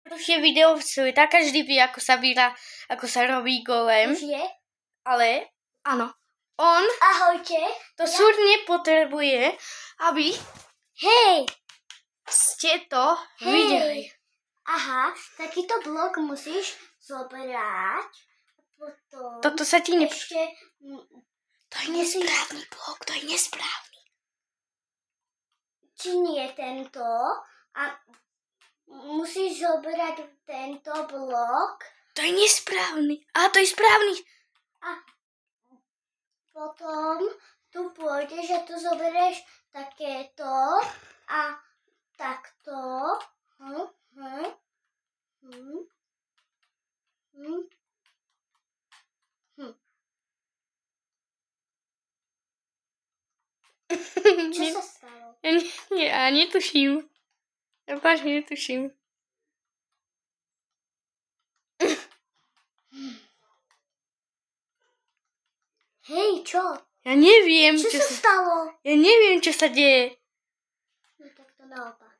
Už je video v sveta, každý vie, ako sa robí golem. Už je? Ale, áno, on Ahojte. to súrne potrebuje, aby ste to videli. Aha, takýto blok musíš zobrať. Potom Toto sa ti ešte... To je nesprávny blok, to je nesprávny. Či nie tento? A musíš zobrať tento blok. To je nesprávny. A to je správny. A potom tu pôjdeš a tu zoberieš takéto a takto. Čo sa stalo? Ja netuším. Vážne netuším. Hej, čo? Ja neviem, Čo sa stalo? Ja neviem, čo sa deje. No tak to naopak.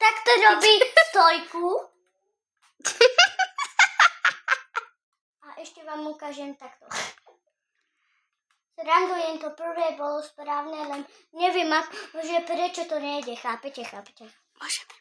Tak to robí stojku. A ešte vám ukážem takto. Srandujem, to prvé bolo správne, len neviem, že prečo to nejde. Chápete? Môžeme.